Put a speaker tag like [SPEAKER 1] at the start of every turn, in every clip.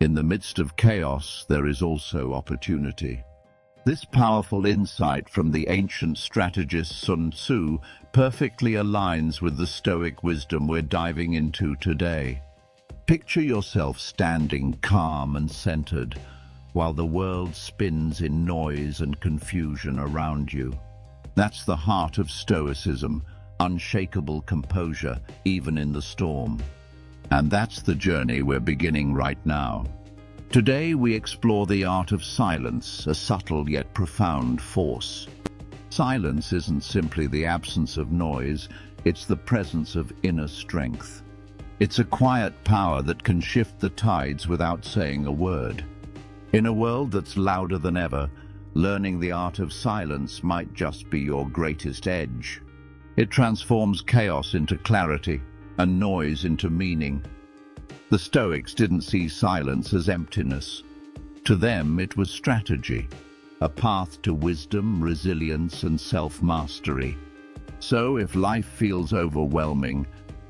[SPEAKER 1] In the midst of chaos, there is also opportunity. This powerful insight from the ancient strategist Sun Tzu perfectly aligns with the Stoic wisdom we're diving into today. Picture yourself standing calm and centered, while the world spins in noise and confusion around you. That's the heart of Stoicism, unshakable composure, even in the storm. And that's the journey we're beginning right now. Today we explore the art of silence, a subtle yet profound force. Silence isn't simply the absence of noise, it's the presence of inner strength. It's a quiet power that can shift the tides without saying a word. In a world that's louder than ever, learning the art of silence might just be your greatest edge. It transforms chaos into clarity and noise into meaning. The Stoics didn't see silence as emptiness. To them, it was strategy, a path to wisdom, resilience, and self-mastery. So, if life feels overwhelming,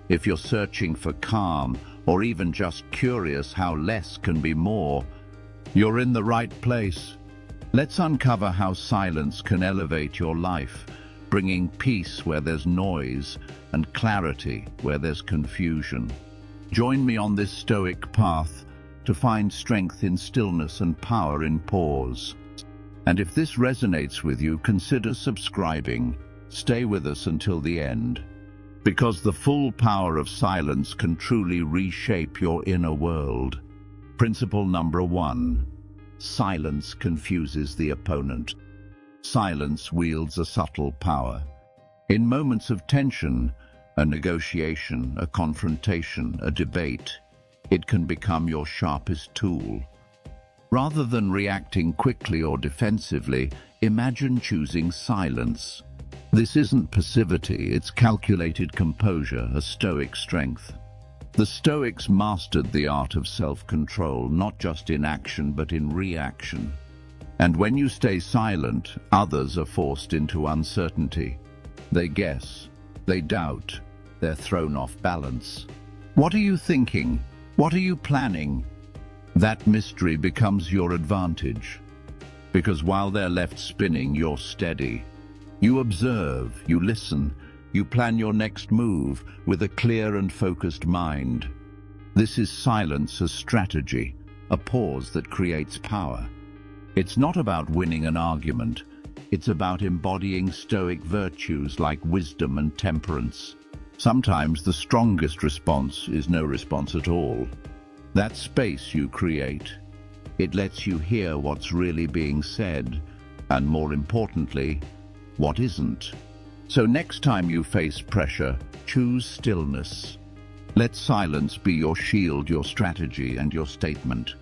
[SPEAKER 1] if you're searching for calm, or even just curious how less can be more, you're in the right place. Let's uncover how silence can elevate your life, bringing peace where there's noise and clarity where there's confusion. Join me on this Stoic path to find strength in stillness and power in pause. And if this resonates with you, consider subscribing. Stay with us until the end, because the full power of silence can truly reshape your inner world. Principle number 1. Silence confuses the opponent. Silence wields a subtle power. In moments of tension, a negotiation, a confrontation, a debate, it can become your sharpest tool. Rather than reacting quickly or defensively, imagine choosing silence. This isn't passivity, it's calculated composure, a Stoic strength. The Stoics mastered the art of self-control, not just in action but in reaction. And when you stay silent, others are forced into uncertainty. They guess, they doubt, they're thrown off balance. What are you thinking? What are you planning? That mystery becomes your advantage. Because while they're left spinning, you're steady. You observe, you listen, you plan your next move with a clear and focused mind. This is silence as strategy, a pause that creates power. It's not about winning an argument. It's about embodying Stoic virtues like wisdom and temperance. Sometimes the strongest response is no response at all. That space you create, it lets you hear what's really being said, and more importantly, what isn't. So next time you face pressure, choose stillness. Let silence be your shield, your strategy, and your statement.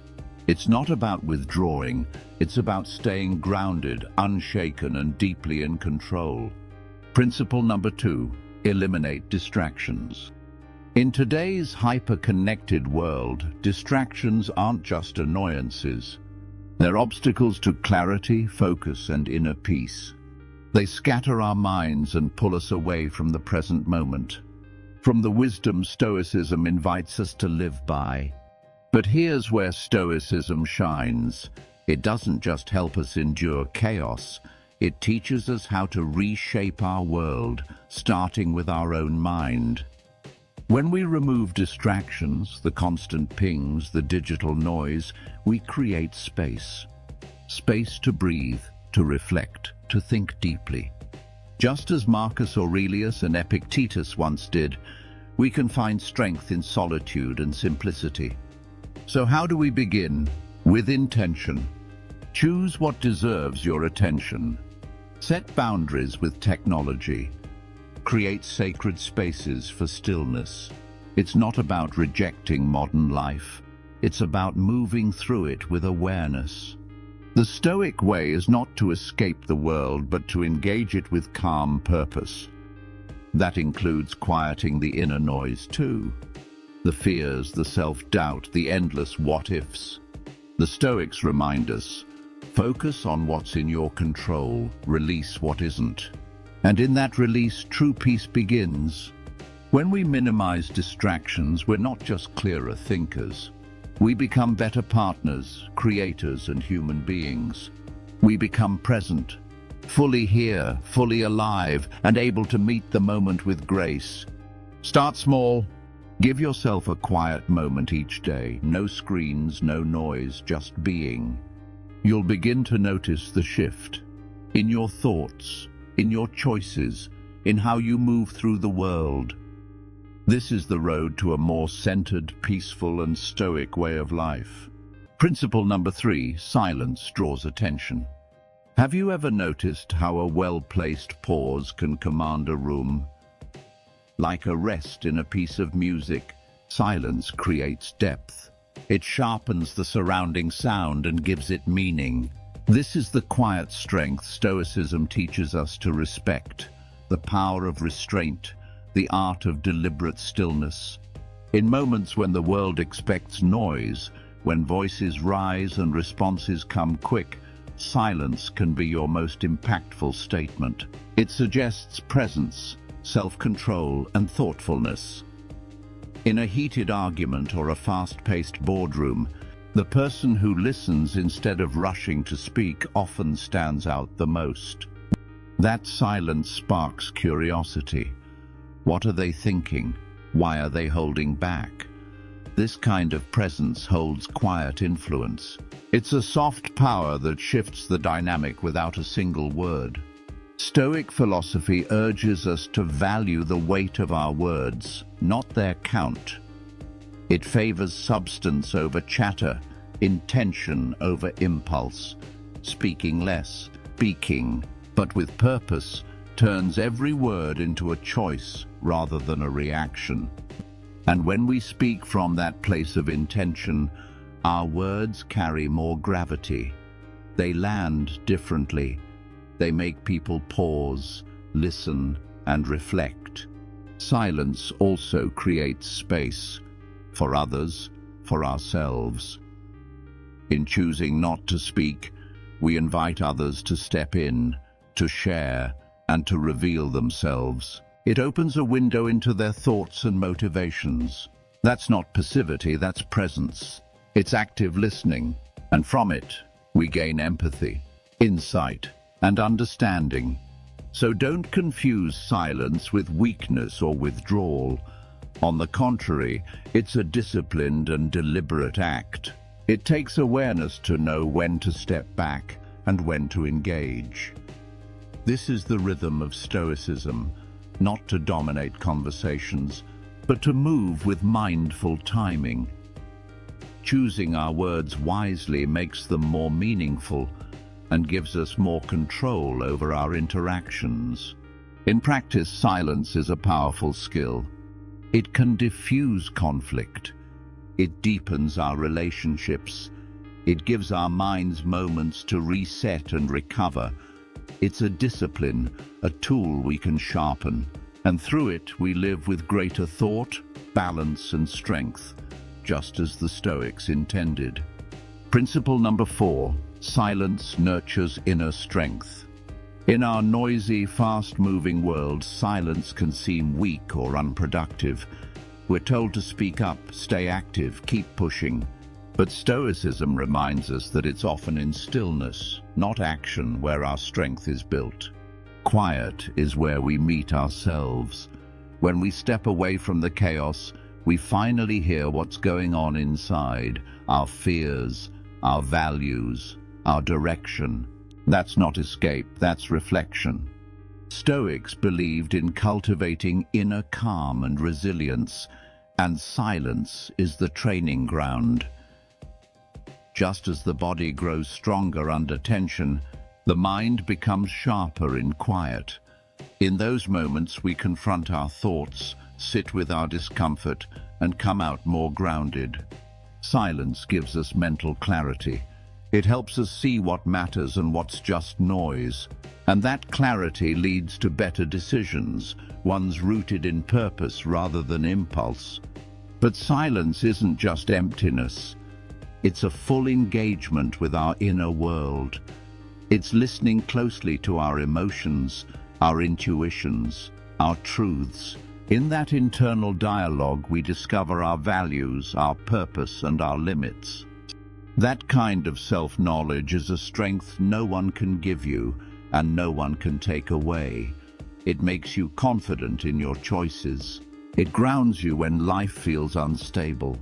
[SPEAKER 1] It's not about withdrawing, it's about staying grounded, unshaken, and deeply in control. Principle number 2. Eliminate distractions. In today's hyper-connected world, distractions aren't just annoyances. They're obstacles to clarity, focus, and inner peace. They scatter our minds and pull us away from the present moment, from the wisdom Stoicism invites us to live by. But here's where Stoicism shines. It doesn't just help us endure chaos, it teaches us how to reshape our world, starting with our own mind. When we remove distractions, the constant pings, the digital noise, we create space. Space to breathe, to reflect, to think deeply. Just as Marcus Aurelius and Epictetus once did, we can find strength in solitude and simplicity. So how do we begin? With intention. Choose what deserves your attention. Set boundaries with technology. Create sacred spaces for stillness. It's not about rejecting modern life. It's about moving through it with awareness. The Stoic way is not to escape the world, but to engage it with calm purpose. That includes quieting the inner noise too. The fears, the self-doubt, the endless what-ifs. The Stoics remind us, focus on what's in your control, release what isn't. And in that release, true peace begins. When we minimize distractions, we're not just clearer thinkers. We become better partners, creators, and human beings. We become present, fully here, fully alive, and able to meet the moment with grace. Start small. Give yourself a quiet moment each day. No screens, no noise, just being. You'll begin to notice the shift in your thoughts, in your choices, in how you move through the world. This is the road to a more centered, peaceful, and stoic way of life. Principle number 3, silence draws attention. Have you ever noticed how a well-placed pause can command a room? Like a rest in a piece of music, silence creates depth. It sharpens the surrounding sound and gives it meaning. This is the quiet strength Stoicism teaches us to respect, the power of restraint, the art of deliberate stillness. In moments when the world expects noise, when voices rise and responses come quick, silence can be your most impactful statement. It suggests presence, self-control, and thoughtfulness. In a heated argument or a fast-paced boardroom, the person who listens instead of rushing to speak often stands out the most. That silence sparks curiosity. What are they thinking? Why are they holding back? This kind of presence holds quiet influence. It's a soft power that shifts the dynamic without a single word. Stoic philosophy urges us to value the weight of our words, not their count. It favors substance over chatter, intention over impulse. Speaking less, speaking, but with purpose, turns every word into a choice rather than a reaction. And when we speak from that place of intention, our words carry more gravity. They land differently. They make people pause, listen, and reflect. Silence also creates space for others, for ourselves. In choosing not to speak, we invite others to step in, to share, and to reveal themselves. It opens a window into their thoughts and motivations. That's not passivity, that's presence. It's active listening, and from it, we gain empathy, insight, and understanding. So don't confuse silence with weakness or withdrawal. On the contrary, it's a disciplined and deliberate act. It takes awareness to know when to step back and when to engage. This is the rhythm of Stoicism, not to dominate conversations, but to move with mindful timing. Choosing our words wisely makes them more meaningful and gives us more control over our interactions. In practice, silence is a powerful skill. It can diffuse conflict. It deepens our relationships. It gives our minds moments to reset and recover. It's a discipline, a tool we can sharpen, and through it we live with greater thought, balance, and strength, just as the Stoics intended. Principle number 4, silence nurtures inner strength. In our noisy, fast-moving world, silence can seem weak or unproductive. We're told to speak up, stay active, keep pushing. But Stoicism reminds us that it's often in stillness, not action, where our strength is built. Quiet is where we meet ourselves. When we step away from the chaos, we finally hear what's going on inside, our fears, our values, our direction. That's not escape, that's reflection. Stoics believed in cultivating inner calm and resilience, and silence is the training ground. Just as the body grows stronger under tension, the mind becomes sharper in quiet. In those moments, we confront our thoughts, sit with our discomfort, and come out more grounded. Silence gives us mental clarity. It helps us see what matters and what's just noise. And that clarity leads to better decisions, ones rooted in purpose rather than impulse. But silence isn't just emptiness. It's a full engagement with our inner world. It's listening closely to our emotions, our intuitions, our truths, In that internal dialogue, we discover our values, our purpose, and our limits. That kind of self-knowledge is a strength no one can give you and no one can take away. It makes you confident in your choices. It grounds you when life feels unstable,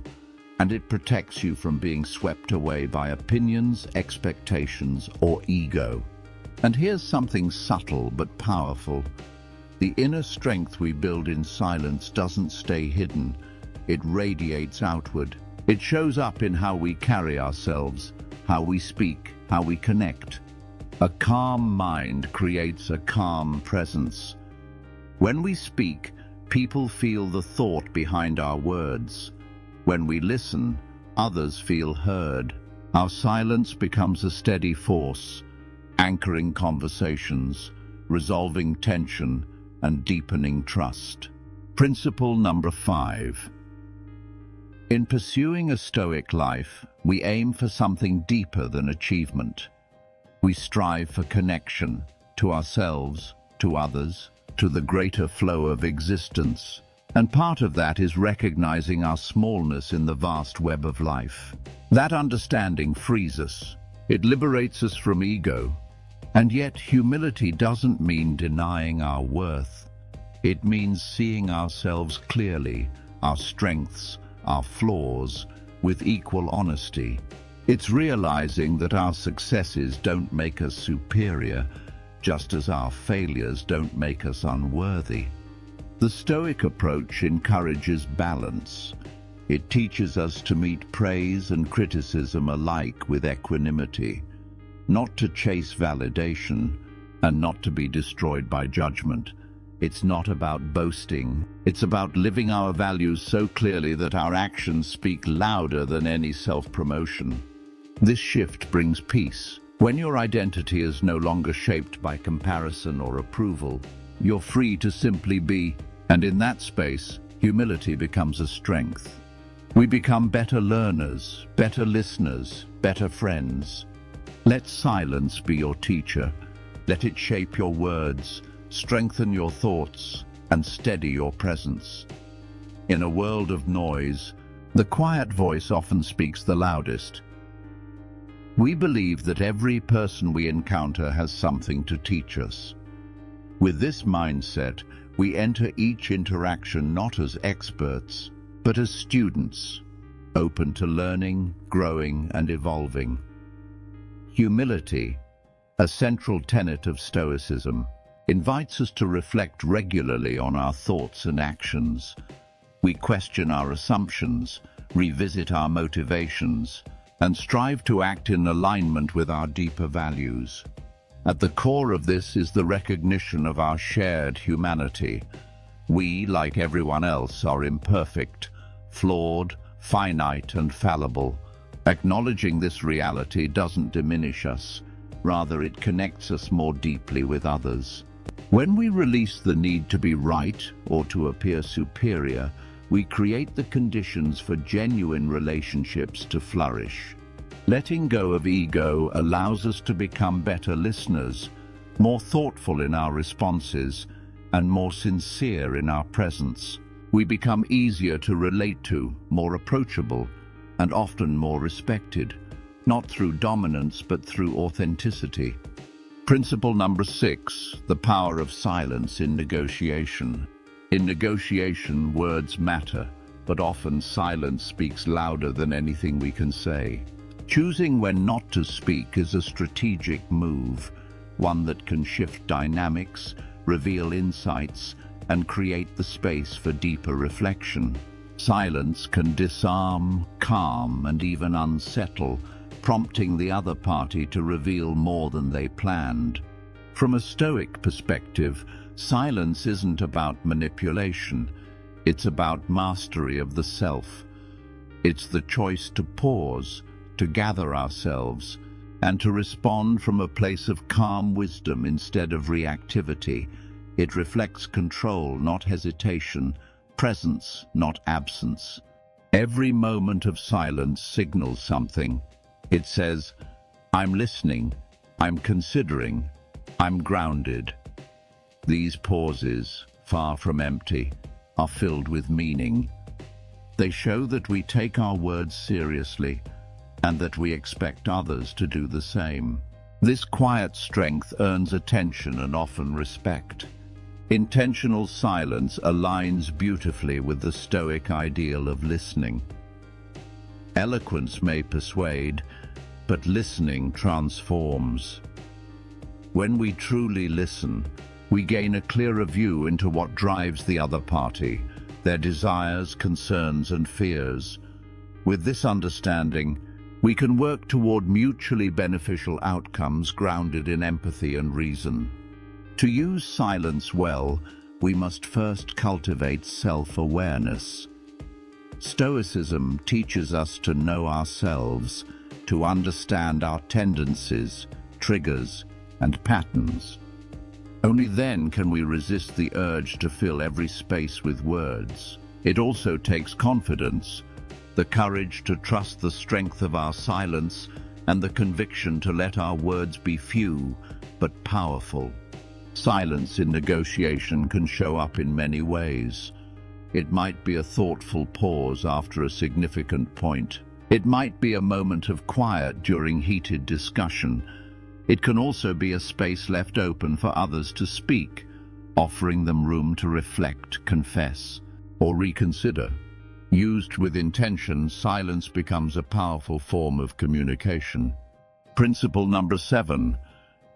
[SPEAKER 1] and it protects you from being swept away by opinions, expectations, or ego. And here's something subtle but powerful. The inner strength we build in silence doesn't stay hidden. It radiates outward. It shows up in how we carry ourselves, how we speak, how we connect. A calm mind creates a calm presence. When we speak, people feel the thought behind our words. When we listen, others feel heard. Our silence becomes a steady force, anchoring conversations, resolving tension, and deepening trust. Principle number 5. In pursuing a Stoic life, we aim for something deeper than achievement. We strive for connection to ourselves, to others, to the greater flow of existence. And part of that is recognizing our smallness in the vast web of life. That understanding frees us. It liberates us from ego. And yet, humility doesn't mean denying our worth. It means seeing ourselves clearly, our strengths, our flaws, with equal honesty. It's realizing that our successes don't make us superior, just as our failures don't make us unworthy. The Stoic approach encourages balance. It teaches us to meet praise and criticism alike with equanimity, not to chase validation and not to be destroyed by judgment. It's not about boasting. It's about living our values so clearly that our actions speak louder than any self-promotion. This shift brings peace. When your identity is no longer shaped by comparison or approval, you're free to simply be, and in that space, humility becomes a strength. We become better learners, better listeners, better friends. Let silence be your teacher. Let it shape your words, strengthen your thoughts, and steady your presence. In a world of noise, the quiet voice often speaks the loudest. We believe that every person we encounter has something to teach us. With this mindset, we enter each interaction not as experts, but as students, open to learning, growing, and evolving. Humility, a central tenet of Stoicism, invites us to reflect regularly on our thoughts and actions. We question our assumptions, revisit our motivations, and strive to act in alignment with our deeper values. At the core of this is the recognition of our shared humanity. We, like everyone else, are imperfect, flawed, finite, and fallible. Acknowledging this reality doesn't diminish us. Rather, it connects us more deeply with others. When we release the need to be right or to appear superior, we create the conditions for genuine relationships to flourish. Letting go of ego allows us to become better listeners, more thoughtful in our responses, and more sincere in our presence. We become easier to relate to, more approachable, and often more respected, not through dominance but through authenticity. Principle number 6, the power of silence in negotiation. In negotiation, words matter, but often silence speaks louder than anything we can say. Choosing when not to speak is a strategic move, one that can shift dynamics, reveal insights, and create the space for deeper reflection. Silence can disarm, calm, and even unsettle, prompting the other party to reveal more than they planned. From a Stoic perspective, silence isn't about manipulation. It's about mastery of the self. It's the choice to pause, to gather ourselves, and to respond from a place of calm wisdom instead of reactivity. It reflects control, not hesitation, presence, not absence. Every moment of silence signals something. It says, I'm listening, I'm considering, I'm grounded. These pauses, far from empty, are filled with meaning. They show that we take our words seriously and that we expect others to do the same. This quiet strength earns attention and often respect. Intentional silence aligns beautifully with the Stoic ideal of listening. Eloquence may persuade, but listening transforms. When we truly listen, we gain a clearer view into what drives the other party, their desires, concerns, and fears. With this understanding, we can work toward mutually beneficial outcomes grounded in empathy and reason. To use silence well, we must first cultivate self-awareness. Stoicism teaches us to know ourselves, to understand our tendencies, triggers, and patterns. Only then can we resist the urge to fill every space with words. It also takes confidence, the courage to trust the strength of our silence, and the conviction to let our words be few but powerful. Silence in negotiation can show up in many ways. It might be a thoughtful pause after a significant point. It might be a moment of quiet during heated discussion. It can also be a space left open for others to speak, offering them room to reflect, confess, or reconsider. Used with intention, silence becomes a powerful form of communication. Principle number 7,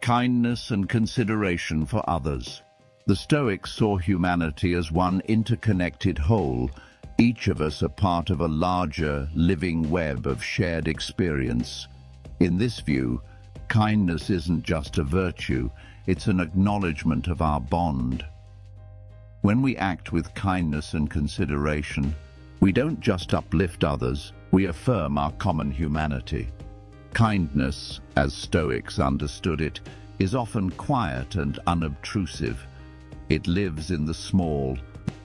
[SPEAKER 1] kindness and consideration for others. The Stoics saw humanity as one interconnected whole, each of us a part of a larger, living web of shared experience. In this view, kindness isn't just a virtue, it's an acknowledgement of our bond. When we act with kindness and consideration, we don't just uplift others, we affirm our common humanity. Kindness, as Stoics understood it, is often quiet and unobtrusive. It lives in the small,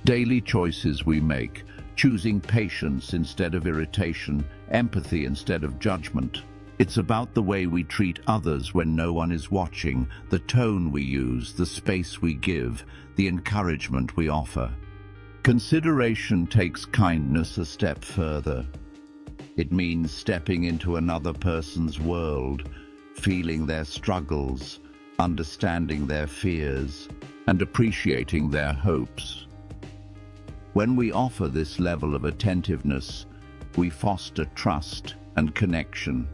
[SPEAKER 1] daily choices we make, choosing patience instead of irritation, empathy instead of judgment. It's about the way we treat others when no one is watching, the tone we use, the space we give, the encouragement we offer. Consideration takes kindness a step further. It means stepping into another person's world, feeling their struggles, understanding their fears, and appreciating their hopes. When we offer this level of attentiveness, we foster trust and connection.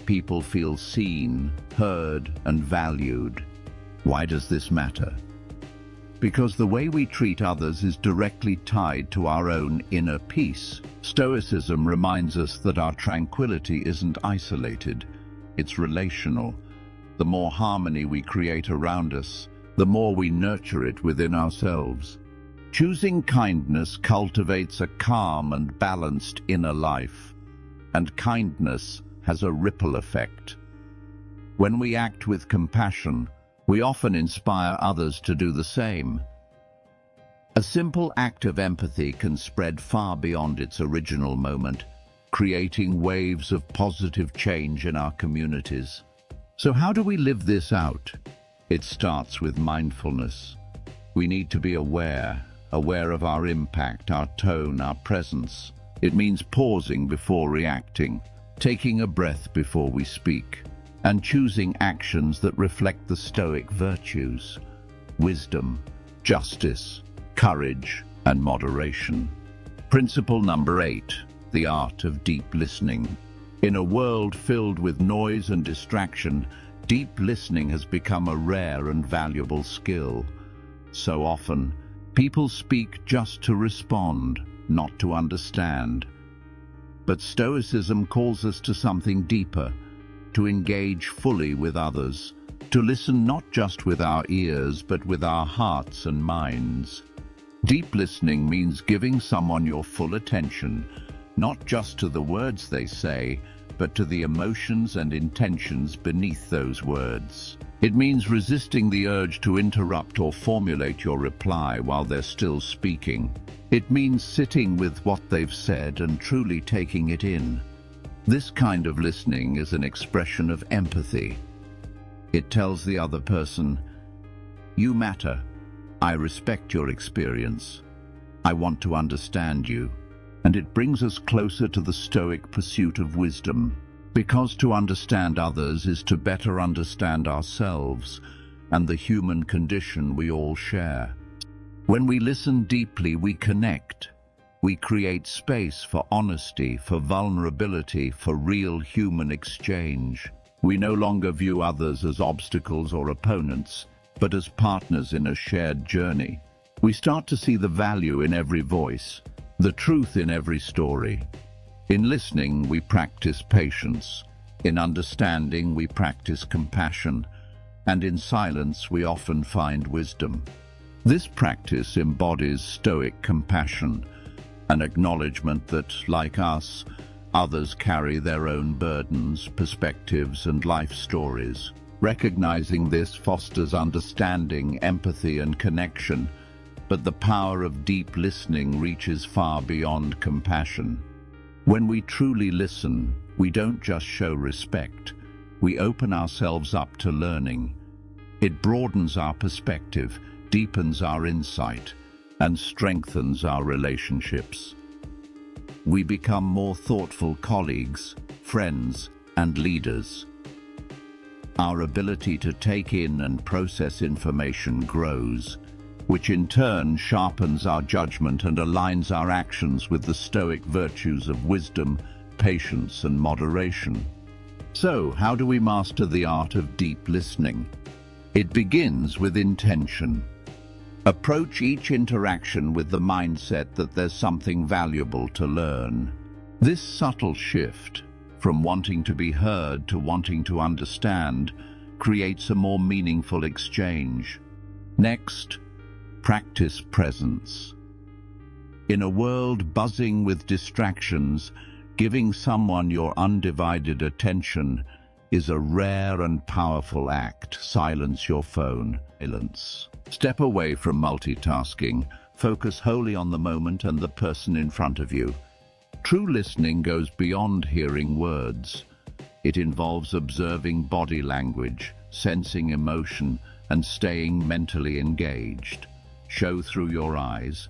[SPEAKER 1] People feel seen, heard, and valued. Why does this matter? Because the way we treat others is directly tied to our own inner peace. Stoicism reminds us that our tranquility isn't isolated, it's relational. The more harmony we create around us, the more we nurture it within ourselves. Choosing kindness cultivates a calm and balanced inner life, and kindness has a ripple effect. When we act with compassion, we often inspire others to do the same. A simple act of empathy can spread far beyond its original moment, creating waves of positive change in our communities. So how do we live this out? It starts with mindfulness. We need to be aware of our impact, our tone, our presence. It means pausing before reacting, taking a breath before we speak, and choosing actions that reflect the Stoic virtues: wisdom, justice, courage, and moderation. Principle number 8, the art of deep listening. In a world filled with noise and distraction, deep listening has become a rare and valuable skill. So often, people speak just to respond, not to understand. But Stoicism calls us to something deeper, to engage fully with others, to listen not just with our ears but with our hearts and minds. Deep listening means giving someone your full attention, not just to the words they say, but to the emotions and intentions beneath those words. It means resisting the urge to interrupt or formulate your reply while they're still speaking. It means sitting with what they've said and truly taking it in. This kind of listening is an expression of empathy. It tells the other person, "You matter. I respect your experience. I want to understand you. And it brings us closer to the Stoic pursuit of wisdom, because to understand others is to better understand ourselves and the human condition we all share. When we listen deeply, we connect. We create space for honesty, for vulnerability, for real human exchange. We no longer view others as obstacles or opponents, but as partners in a shared journey. We start to see the value in every voice, the truth in every story. In listening, we practice patience. In understanding, we practice compassion. And in silence, we often find wisdom. This practice embodies Stoic compassion, an acknowledgement that, like us, others carry their own burdens, perspectives, and life stories. Recognizing this fosters understanding, empathy, and connection, but the power of deep listening reaches far beyond compassion. When we truly listen, we don't just show respect, we open ourselves up to learning. It broadens our perspective, deepens our insight, and strengthens our relationships. We become more thoughtful colleagues, friends, and leaders. Our ability to take in and process information grows, which in turn sharpens our judgment and aligns our actions with the Stoic virtues of wisdom, patience, and moderation. So, how do we master the art of deep listening? It begins with intention. Approach each interaction with the mindset that there's something valuable to learn. This subtle shift, from wanting to be heard to wanting to understand, creates a more meaningful exchange. Next, practice presence. In a world buzzing with distractions, giving someone your undivided attention is a rare and powerful act. Silence your phone. Silence. Step away from multitasking. Focus wholly on the moment and the person in front of you. True listening goes beyond hearing words. It involves observing body language, sensing emotion, and staying mentally engaged. Show through your eyes,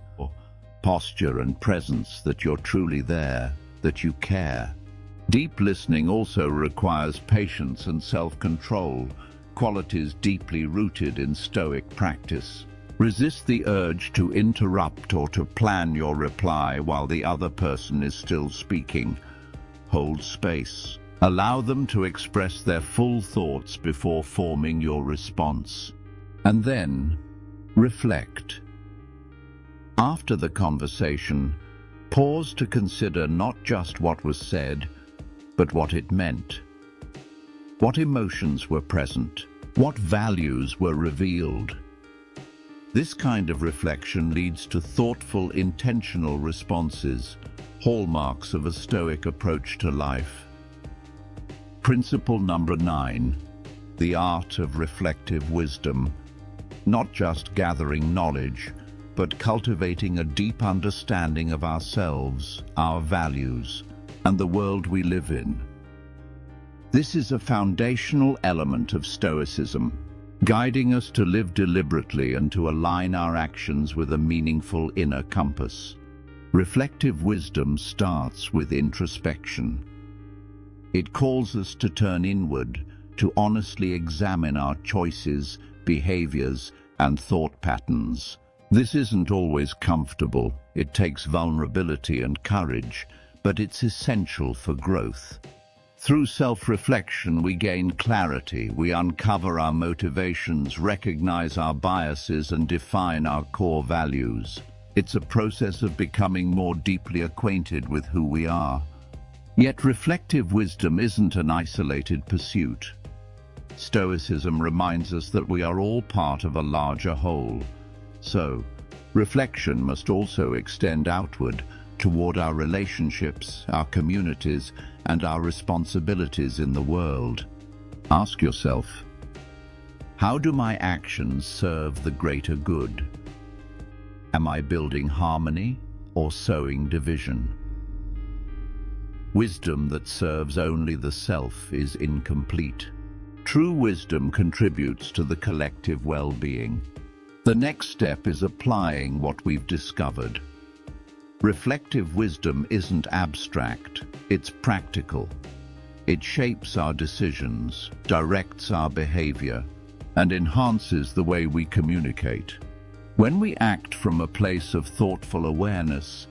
[SPEAKER 1] posture, and presence that you're truly there, that you care. Deep listening also requires patience and self-control, qualities deeply rooted in Stoic practice. Resist the urge to interrupt or to plan your reply while the other person is still speaking. Hold space. Allow them to express their full thoughts before forming your response. And then, reflect. After the conversation, pause to consider not just what was said, but what it meant. What emotions were present? What values were revealed? This kind of reflection leads to thoughtful, intentional responses, hallmarks of a Stoic approach to life. Principle number 9, the art of reflective wisdom. Not just gathering knowledge, but cultivating a deep understanding of ourselves, our values, and the world we live in. This is a foundational element of Stoicism, guiding us to live deliberately and to align our actions with a meaningful inner compass. Reflective wisdom starts with introspection. It calls us to turn inward, to honestly examine our choices, behaviors, and thought patterns. This isn't always comfortable. It takes vulnerability and courage, but it's essential for growth. Through self-reflection, we gain clarity, we uncover our motivations, recognize our biases, and define our core values. It's a process of becoming more deeply acquainted with who we are. Yet reflective wisdom isn't an isolated pursuit. Stoicism reminds us that we are all part of a larger whole. So, reflection must also extend outward, toward our relationships, our communities, and our responsibilities in the world. Ask yourself, how do my actions serve the greater good? Am I building harmony or sowing division? Wisdom that serves only the self is incomplete. True wisdom contributes to the collective well-being. The next step is applying what we've discovered. Reflective wisdom isn't abstract, it's practical. It shapes our decisions, directs our behavior, and enhances the way we communicate. When we act from a place of thoughtful awareness,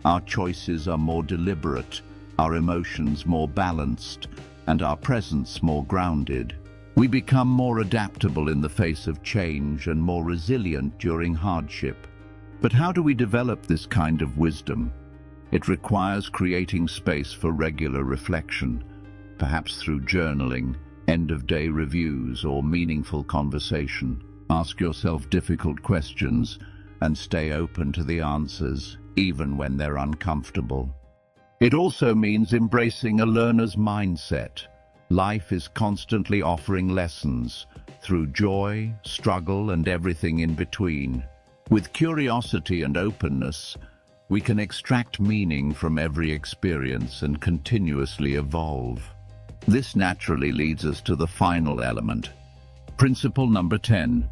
[SPEAKER 1] our choices are more deliberate, our emotions more balanced, and our presence more grounded. We become more adaptable in the face of change and more resilient during hardship. But how do we develop this kind of wisdom? It requires creating space for regular reflection, perhaps through journaling, end-of-day reviews, or meaningful conversation. Ask yourself difficult questions and stay open to the answers, even when they're uncomfortable. It also means embracing a learner's mindset. Life is constantly offering lessons through joy, struggle, and everything in between. With curiosity and openness, we can extract meaning from every experience and continuously evolve. This naturally leads us to the final element. Principle number 10.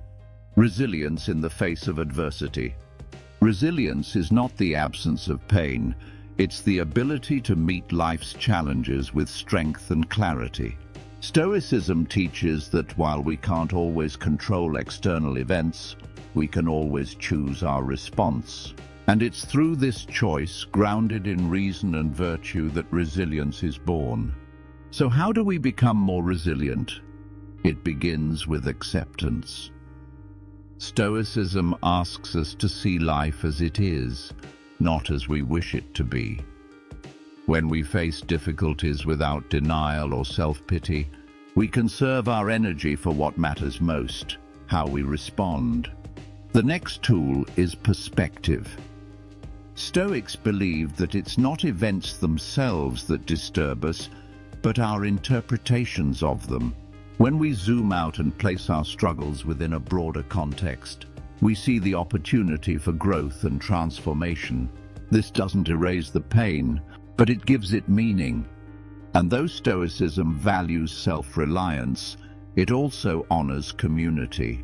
[SPEAKER 1] Resilience in the face of adversity. Resilience is not the absence of pain, it's the ability to meet life's challenges with strength and clarity. Stoicism teaches that while we can't always control external events, we can always choose our response. And it's through this choice, grounded in reason and virtue, that resilience is born. So how do we become more resilient? It begins with acceptance. Stoicism asks us to see life as it is, not as we wish it to be. When we face difficulties without denial or self-pity, we conserve our energy for what matters most, how we respond. The next tool is perspective. Stoics believe that it's not events themselves that disturb us, but our interpretations of them. When we zoom out and place our struggles within a broader context, we see the opportunity for growth and transformation. This doesn't erase the pain, but it gives it meaning. And though Stoicism values self-reliance, it also honors community.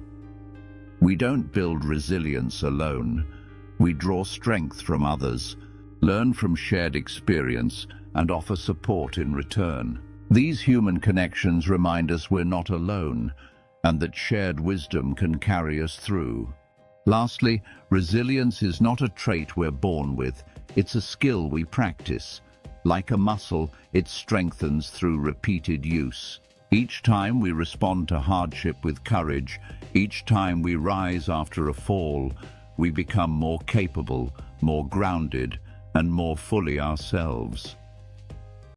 [SPEAKER 1] We don't build resilience alone. We draw strength from others, learn from shared experience, and offer support in return. These human connections remind us we're not alone, and that shared wisdom can carry us through. Lastly, resilience is not a trait we're born with, it's a skill we practice. Like a muscle, it strengthens through repeated use. Each time we respond to hardship with courage, each time we rise after a fall, we become more capable, more grounded, and more fully ourselves.